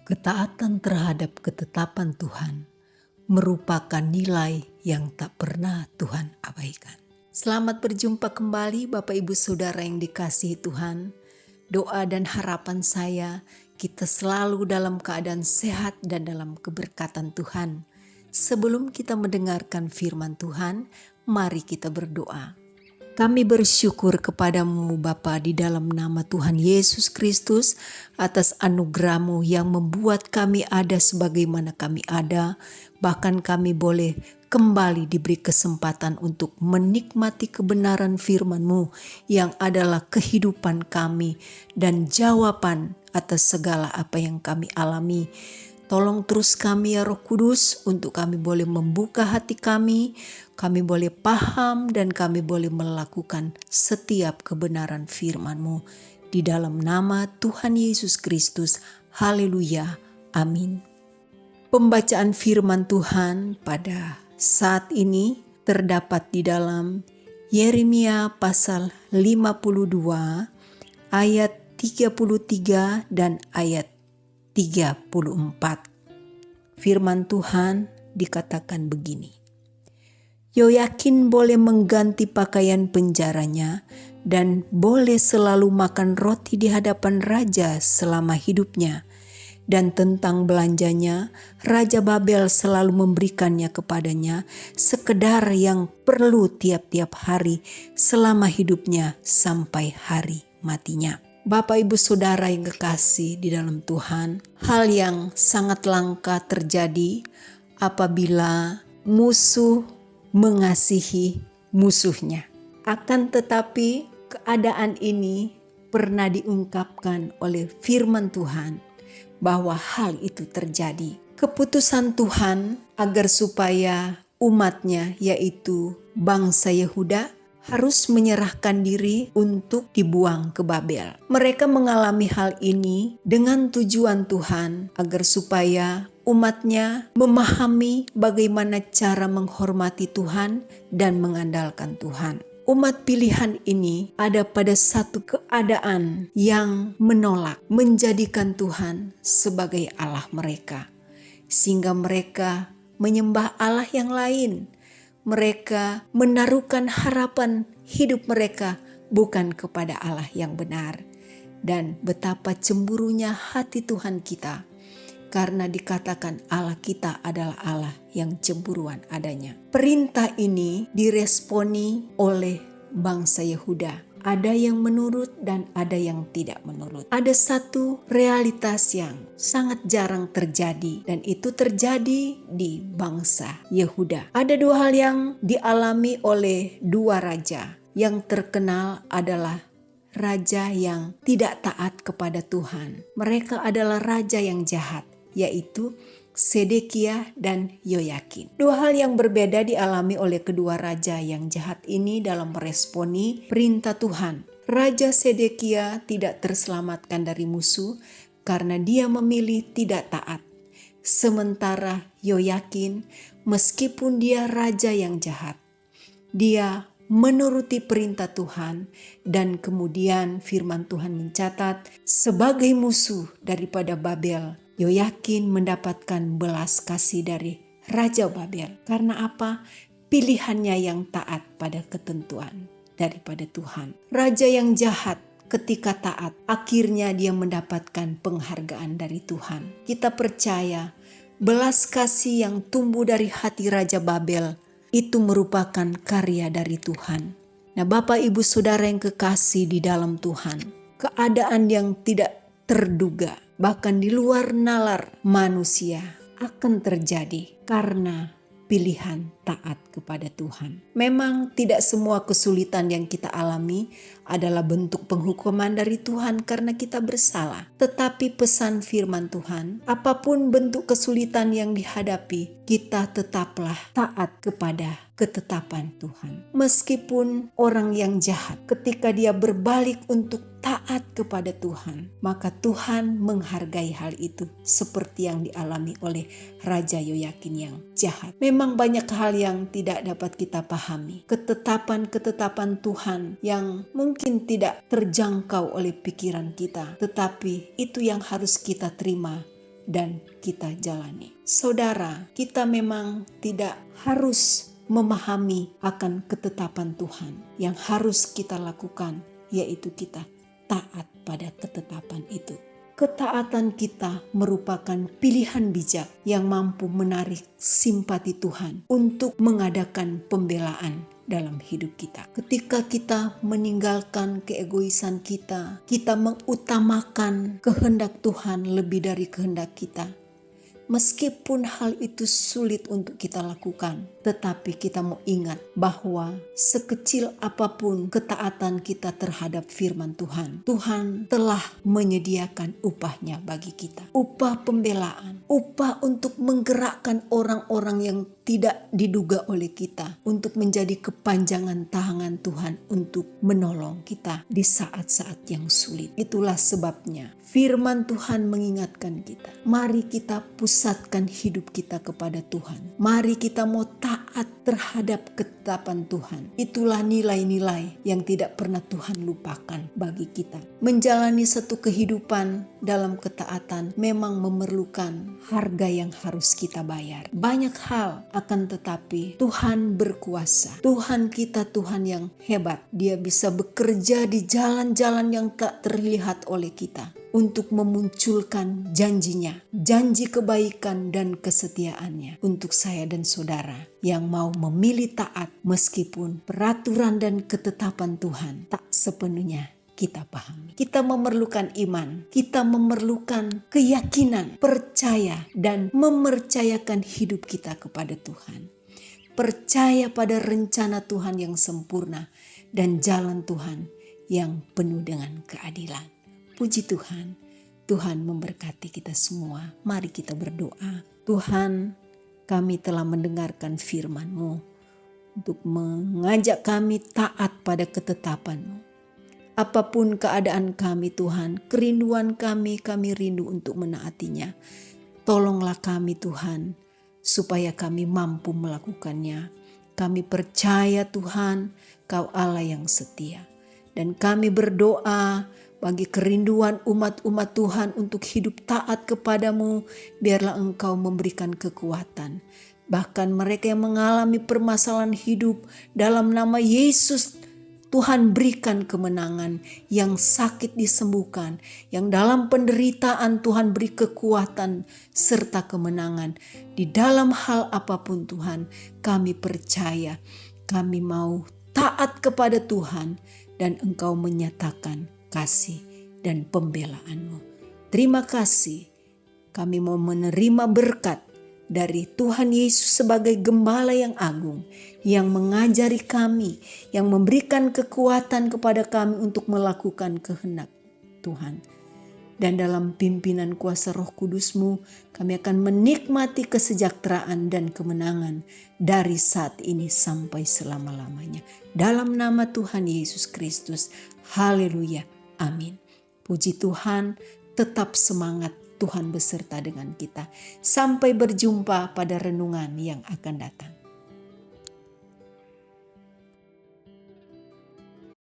Ketaatan terhadap ketetapan Tuhan merupakan nilai yang tak pernah Tuhan abaikan. Selamat berjumpa kembali Bapak Ibu Saudara yang dikasihi Tuhan. Doa dan harapan saya kita selalu dalam keadaan sehat dan dalam keberkatan Tuhan. Sebelum kita mendengarkan firman Tuhan, mari kita berdoa. Kami bersyukur kepadamu Bapa di dalam nama Tuhan Yesus Kristus atas anugerah-Mu yang membuat kami ada sebagaimana kami ada. Bahkan kami boleh kembali diberi kesempatan untuk menikmati kebenaran firman-Mu yang adalah kehidupan kami dan jawaban atas segala apa yang kami alami. Tolong terus kami ya Roh Kudus untuk kami boleh membuka hati kami boleh paham dan kami boleh melakukan setiap kebenaran firman-Mu. Di dalam nama Tuhan Yesus Kristus, haleluya, amin. Pembacaan firman Tuhan pada saat ini terdapat di dalam Yeremia pasal 52 ayat 33 dan ayat 34. Firman Tuhan dikatakan begini. Yoyakin boleh mengganti pakaian penjaranya dan boleh selalu makan roti di hadapan raja selama hidupnya. Dan tentang belanjanya, Raja Babel selalu memberikannya kepadanya sekedar yang perlu tiap-tiap hari selama hidupnya sampai hari matinya. Bapak Ibu Saudara yang kekasih di dalam Tuhan, hal yang sangat langka terjadi apabila musuh mengasihi musuhnya. Akan tetapi keadaan ini pernah diungkapkan oleh firman Tuhan bahwa hal itu terjadi. Keputusan Tuhan agar supaya umatnya yaitu bangsa Yehuda harus menyerahkan diri untuk dibuang ke Babel. Mereka mengalami hal ini dengan tujuan Tuhan agar supaya umatnya memahami bagaimana cara menghormati Tuhan dan mengandalkan Tuhan. Umat pilihan ini ada pada satu keadaan yang menolak menjadikan Tuhan sebagai Allah mereka. Sehingga mereka menyembah Allah yang lain. Mereka menaruhkan harapan hidup mereka bukan kepada Allah yang benar. Dan betapa cemburunya hati Tuhan kita. Karena dikatakan Allah kita adalah Allah yang cemburuan adanya. Perintah ini diresponi oleh bangsa Yehuda. Ada yang menurut dan ada yang tidak menurut. Ada satu realitas yang sangat jarang terjadi dan itu terjadi di bangsa Yehuda. Ada dua hal yang dialami oleh dua raja. Yang terkenal adalah raja yang tidak taat kepada Tuhan. Mereka adalah raja yang jahat, yaitu Sedekia dan Yoyakin. Dua hal yang berbeda dialami oleh kedua raja yang jahat ini dalam meresponi perintah Tuhan. Raja Sedekia tidak terselamatkan dari musuh karena dia memilih tidak taat. Sementara Yoyakin, meskipun dia raja yang jahat, dia menuruti perintah Tuhan dan kemudian firman Tuhan mencatat sebagai musuh daripada Babel, Yoyakin mendapatkan belas kasih dari Raja Babel. Karena apa? Pilihannya yang taat pada ketentuan daripada Tuhan. Raja yang jahat ketika taat, akhirnya dia mendapatkan penghargaan dari Tuhan. Kita percaya belas kasih yang tumbuh dari hati Raja Babel itu merupakan karya dari Tuhan. Nah, Bapak Ibu Saudara yang kekasih di dalam Tuhan, keadaan yang tidak terduga, bahkan di luar nalar manusia akan terjadi karena pilihan taat kepada Tuhan. Memang tidak semua kesulitan yang kita alami adalah bentuk penghukuman dari Tuhan karena kita bersalah. Tetapi pesan firman Tuhan, apapun bentuk kesulitan yang dihadapi, kita tetaplah taat kepada ketetapan Tuhan. Meskipun orang yang jahat, ketika dia berbalik untuk taat kepada Tuhan, maka Tuhan menghargai hal itu seperti yang dialami oleh Raja Yoyakin yang jahat. Memang banyak hal yang tidak dapat kita pahami. Ketetapan-ketetapan Tuhan yang mungkin tidak terjangkau oleh pikiran kita, tetapi itu yang harus kita terima dan kita jalani. Saudara, kita memang tidak harus memahami akan ketetapan Tuhan. Yang harus kita lakukan yaitu kita taat pada ketetapan itu. Ketaatan kita merupakan pilihan bijak yang mampu menarik simpati Tuhan untuk mengadakan pembelaan dalam hidup kita. Ketika kita meninggalkan keegoisan kita, kita mengutamakan kehendak Tuhan lebih dari kehendak kita. Meskipun hal itu sulit untuk kita lakukan, tetapi kita mau ingat bahwa sekecil apapun ketaatan kita terhadap firman Tuhan, Tuhan telah menyediakan upahnya bagi kita. Upah pembelaan, upah untuk menggerakkan orang-orang yang tidak diduga oleh kita untuk menjadi kepanjangan tangan Tuhan untuk menolong kita di saat-saat yang sulit. Itulah sebabnya firman Tuhan mengingatkan kita. Mari kita pusatkan hidup kita kepada Tuhan. Mari kita mau taat terhadap ketetapan Tuhan. Itulah nilai-nilai yang tidak pernah Tuhan lupakan bagi kita. Menjalani satu kehidupan dalam ketaatan memang memerlukan harga yang harus kita bayar. Banyak hal, akan tetapi Tuhan berkuasa. Tuhan kita Tuhan yang hebat. Dia bisa bekerja di jalan-jalan yang tak terlihat oleh kita untuk memunculkan janjinya, janji kebaikan dan kesetiaannya untuk saya dan saudara yang mau memilih taat meskipun peraturan dan ketetapan Tuhan tak sepenuhnya kita pahami. Kita memerlukan iman, kita memerlukan keyakinan, percaya dan mempercayakan hidup kita kepada Tuhan. Percaya pada rencana Tuhan yang sempurna dan jalan Tuhan yang penuh dengan keadilan. Puji Tuhan, Tuhan memberkati kita semua. Mari kita berdoa. Tuhan, kami telah mendengarkan firman-Mu untuk mengajak kami taat pada ketetapan-Mu. Apapun keadaan kami Tuhan, kerinduan kami rindu untuk menaatinya. Tolonglah kami Tuhan, supaya kami mampu melakukannya. Kami percaya Tuhan, Kau Allah yang setia. Dan kami berdoa bagi kerinduan umat-umat Tuhan untuk hidup taat kepadamu, biarlah Engkau memberikan kekuatan. Bahkan mereka yang mengalami permasalahan hidup, dalam nama Yesus, Tuhan berikan kemenangan, yang sakit disembuhkan, yang dalam penderitaan Tuhan beri kekuatan serta kemenangan. Di dalam hal apapun Tuhan, kami percaya, kami mau taat kepada Tuhan dan Engkau menyatakan kasih dan pembelaanmu. Terima kasih, kami mau menerima berkat dari Tuhan Yesus sebagai Gembala yang agung, yang mengajari kami, yang memberikan kekuatan kepada kami untuk melakukan kehendak Tuhan. Dan dalam pimpinan kuasa Roh Kudus-Mu, kami akan menikmati kesejahteraan dan kemenangan dari saat ini sampai selama-lamanya. Dalam nama Tuhan Yesus Kristus, haleluya, amin. Puji Tuhan, tetap semangat. Tuhan beserta dengan kita. Sampai berjumpa pada renungan yang akan datang.